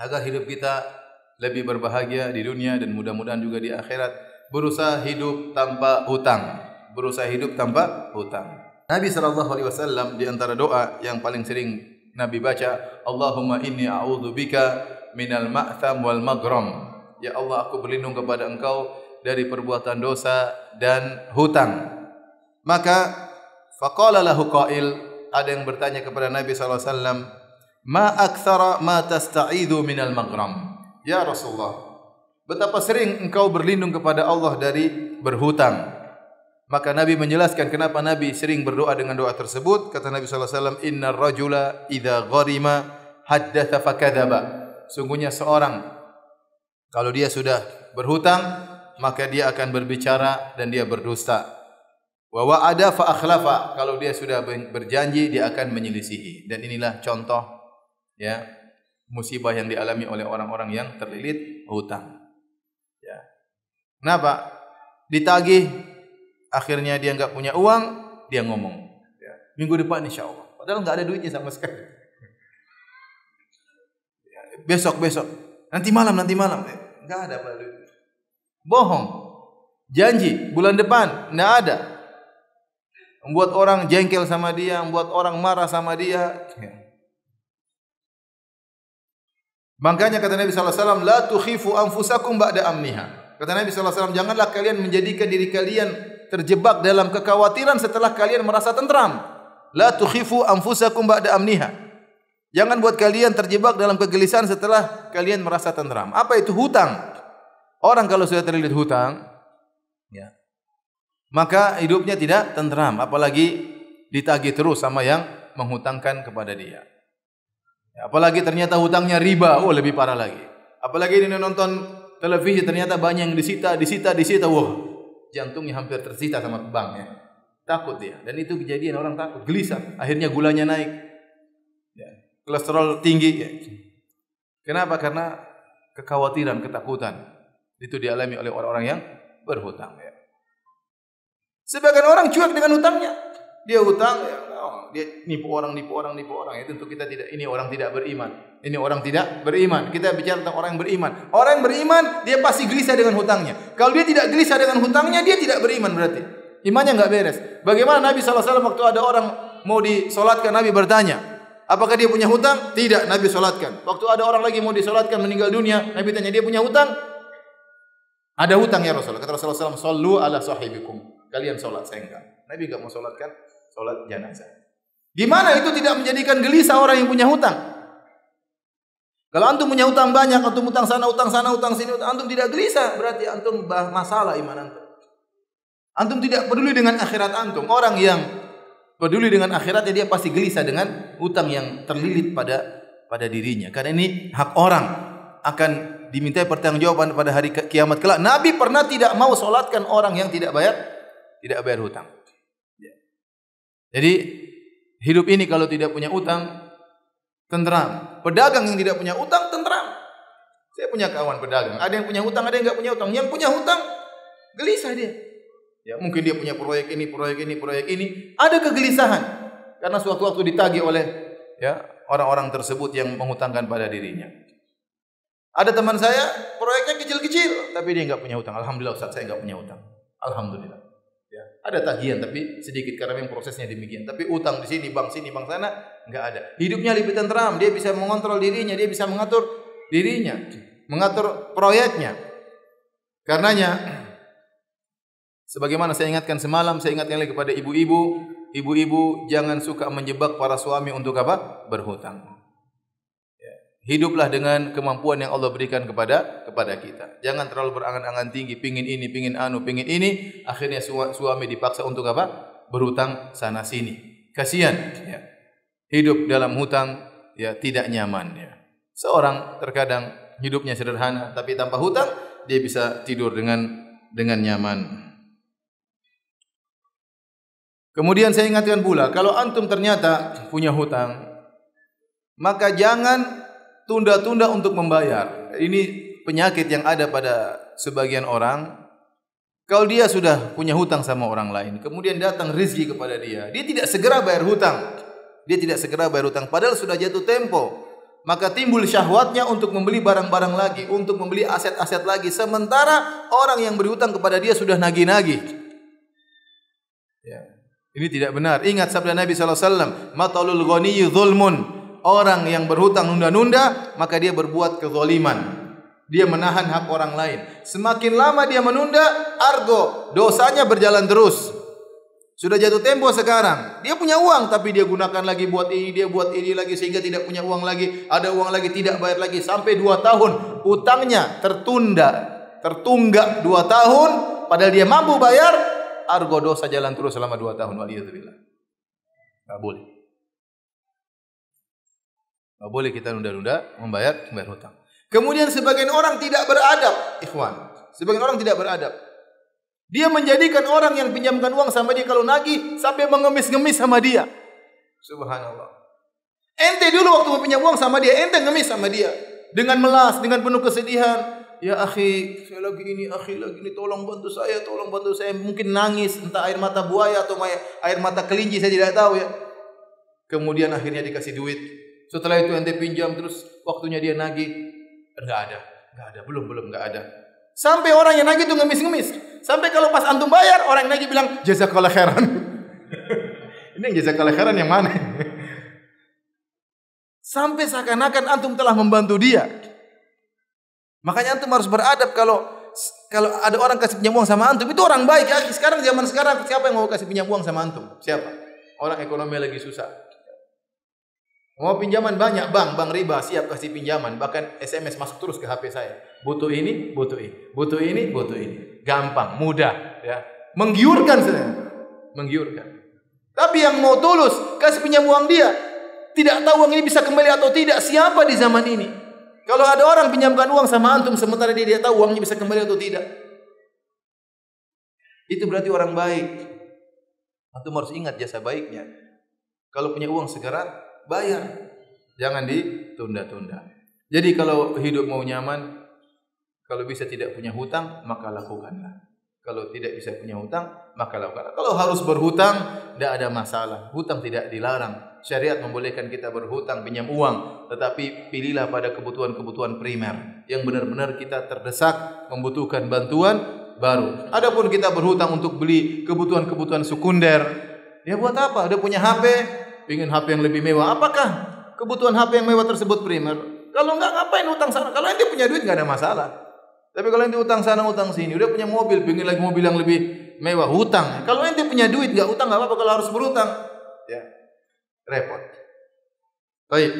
agar hidup kita lebih berbahagia di dunia dan mudah-mudahan juga di akhirat. Berusaha hidup tanpa hutang. Berusaha hidup tanpa hutang. Nabi SAW di antara doa yang paling sering Nabi baca, Allahumma inni a'udzubika minal ma'tham wal maghram. Ya Allah, aku berlindung kepada Engkau dari perbuatan dosa dan hutang. Maka faqala lahu qail, ada yang bertanya kepada Nabi SAW, ma aktsara ma tasta'idzu minal maghram. Ya Rasulullah, betapa sering engkau berlindung kepada Allah dari berhutang. Maka Nabi menjelaskan kenapa Nabi sering berdoa dengan doa tersebut. Kata Nabi SAW, innar rajula idza gharima haddatha fakadzaba. Sungguhnya seorang kalau dia sudah berhutang, maka dia akan berbicara dan dia berdusta. Wa wa'ada fa akhlafa. Kalau dia sudah berjanji, dia akan menyelisihi. Dan inilah contoh ya musibah yang dialami oleh orang-orang yang terlilit hutang. Ya. Kenapa? Ditagih, akhirnya dia enggak punya uang, dia ngomong, ya, minggu depan insyaallah. Padahal enggak ada duitnya sama sekali. Ya, besok, nanti malam. Enggak ada apa duit. Bohong. Janji bulan depan enggak ada. Membuat orang jengkel sama dia, membuat orang marah sama dia. Ya. Makanya kata Nabi SAW, la tukhifu anfusakum ba'da amniha. Kata Nabi SAW, janganlah kalian menjadikan diri kalian terjebak dalam kekhawatiran setelah kalian merasa tentram. La tukhifu anfusakum ba'da amniha. Jangan buat kalian terjebak dalam kegelisahan setelah kalian merasa tentram. Apa itu hutang? Orang kalau sudah terlilit hutang, ya, maka hidupnya tidak tentram, apalagi ditagih terus sama yang menghutangkan kepada dia. Ya, apalagi ternyata hutangnya riba, lebih parah lagi. Apalagi ini nonton televisi ternyata banyak yang disita, wah, jantungnya hampir tersita sama bank ya. Takut dia, dan itu kejadian orang takut, gelisah, akhirnya gulanya naik, ya, kolesterol tinggi. Ya. Kenapa? Karena kekhawatiran, ketakutan itu dialami oleh orang-orang yang berhutang. Ya. Sebagian orang cuek dengan hutangnya, dia hutang, ya, dia nipu orang. Itu untuk kita tidak. Ini orang tidak beriman. Kita bicara tentang orang yang beriman. Orang yang beriman dia pasti gelisah dengan hutangnya. Kalau dia tidak gelisah dengan hutangnya, dia tidak beriman berarti. Imannya enggak beres. Bagaimana Nabi SAW waktu ada orang mau disolatkan, Nabi bertanya, apakah dia punya hutang? Tidak, Nabi solatkan. Waktu ada orang lagi mau disolatkan meninggal dunia, Nabi tanya, dia punya hutang? Ada hutang ya Rasulullah. Kata Rasulullah SAW, sallu ala sahibikum. Kalian solat, saya enggak. Nabi enggak mau solatkan solat jenazah. Gimana itu tidak menjadikan gelisah orang yang punya hutang? Kalau antum punya hutang banyak, antum hutang sana, hutang sini, antum tidak gelisah, berarti antum masalah iman antum. Antum tidak peduli dengan akhirat antum. Orang yang peduli dengan akhiratnya, dia pasti gelisah dengan hutang yang terlilit pada dirinya. Karena ini hak orang, akan dimintai pertanggungjawaban pada hari kiamat kelak. Nabi pernah tidak mau solatkan orang yang tidak bayar hutang. Jadi hidup ini kalau tidak punya utang, tentram. Pedagang yang tidak punya utang, tentram. Saya punya kawan pedagang, ada yang punya hutang, ada yang enggak punya hutang. Yang punya hutang, gelisah dia. Ya, mungkin dia punya proyek ini, ada kegelisahan karena suatu-waktu ditagih oleh ya orang-orang tersebut yang menghutangkan pada dirinya. Ada teman saya, proyeknya kecil-kecil, tapi dia enggak punya hutang. Alhamdulillah Ustaz, saya enggak punya hutang. Alhamdulillah. Ya, ada tagihan tapi sedikit karena memang prosesnya demikian. Tapi utang di sini, bank sana enggak ada. Hidupnya lebih tentram, dia bisa mengontrol dirinya, dia bisa mengatur dirinya, mengatur proyeknya. Karenanya sebagaimana saya ingatkan semalam, saya ingatkan lagi kepada ibu-ibu jangan suka menjebak para suami untuk apa? Berhutang. Hiduplah dengan kemampuan yang Allah berikan kepada kita. Jangan terlalu berangan-angan tinggi, pingin ini, pingin ini. Akhirnya suami dipaksa untuk apa? Berhutang sana sini. Kasihan. Ya. Hidup dalam hutang ya tidak nyaman. Ya. Seorang terkadang hidupnya sederhana, tapi tanpa hutang dia bisa tidur dengan nyaman. Kemudian saya ingatkan pula, kalau antum ternyata punya hutang, maka jangan tunda-tunda untuk membayar. Ini penyakit yang ada pada sebagian orang. Kalau dia sudah punya hutang sama orang lain, kemudian datang rezeki kepada dia, dia tidak segera bayar hutang. Padahal sudah jatuh tempo. maka timbul syahwatnya untuk membeli barang-barang lagi, untuk membeli aset-aset lagi. Sementara orang yang berhutang kepada dia sudah nagih-nagih. Ya. Ini tidak benar. Ingat sabda Nabi SAW, matalul ghaniyyi dzulmun. Orang yang berhutang nunda-nunda, maka dia berbuat kezaliman. Dia menahan hak orang lain. Semakin lama dia menunda, argo dosanya berjalan terus. Sudah jatuh tempo sekarang. Dia punya uang tapi dia gunakan lagi buat ini, dia buat ini lagi sehingga tidak punya uang lagi, ada uang lagi tidak bayar lagi sampai 2 tahun utangnya tertunggak 2 tahun padahal dia mampu bayar, argo dosa jalan terus selama 2 tahun. Waliyadzubillah. Enggak boleh. Enggak boleh kita nunda-nunda membayar hutang. Kemudian sebagian orang tidak beradab, ikhwan. Sebagian orang tidak beradab. Dia menjadikan orang yang pinjamkan uang sama dia kalau nagih sampai mengemis-ngemis sama dia. Subhanallah. Ente dulu waktu mau pinjam uang sama dia, ente ngemis sama dia dengan melas, dengan penuh kesedihan. Ya akhi, saya lagi ini, tolong bantu saya, tolong bantu saya. Mungkin nangis, entah air mata buaya atau air mata kelinci, saya tidak tahu ya. Kemudian akhirnya dikasih duit. Setelah itu ente pinjam terus waktunya dia nagih. Enggak ada, belum enggak ada. Sampai orang yang nagih itu ngemis-ngemis. Sampai kalau pas antum bayar, orang yang nagih bilang jazakallah khairan. Ini yang jazakallah khairan yang mana? Sampai seakan-akan antum telah membantu dia. Makanya antum harus beradab kalau ada orang kasih pinjam uang sama antum, itu orang baik ya. Zaman sekarang siapa yang mau kasih pinjam uang sama antum? Siapa? Orang ekonomi lagi susah. Mau pinjaman banyak, bank riba siap kasih pinjaman, bahkan SMS masuk terus ke HP saya. Butuh ini, butuh ini, butuh ini, butuh ini. Gampang, mudah, ya. Menggiurkan sebenarnya. Menggiurkan. Tapi yang mau tulus kasih pinjam uang dia, tidak tahu uang ini bisa kembali atau tidak, siapa di zaman ini? Kalau ada orang pinjamkan uang sama antum sementara dia tahu uangnya bisa kembali atau tidak, itu berarti orang baik. Antum harus ingat jasa baiknya. Kalau punya uang sekarang, bayar, jangan ditunda-tunda. Jadi kalau hidup mau nyaman, kalau bisa tidak punya hutang, maka lakukanlah. Kalau tidak bisa punya hutang, maka lakukanlah. Kalau harus berhutang, tidak ada masalah. Hutang tidak dilarang. Syariat membolehkan kita berhutang, pinjam uang, tetapi pilihlah pada kebutuhan-kebutuhan primer yang benar-benar kita terdesak, membutuhkan bantuan baru. Adapun kita berhutang untuk beli kebutuhan-kebutuhan sekunder, ya buat apa? Dia punya HP, ingin HP yang lebih mewah. Apakah kebutuhan HP yang mewah tersebut primer? Kalau enggak, ngapain utang sana? Kalau ente punya duit enggak ada masalah. Tapi kalau ente utang sana, utang sini, udah punya mobil, pengen lagi mobil yang lebih mewah, hutang. Kalau ente punya duit enggak utang enggak apa-apa. Kalau harus berutang, ya repot. Baik.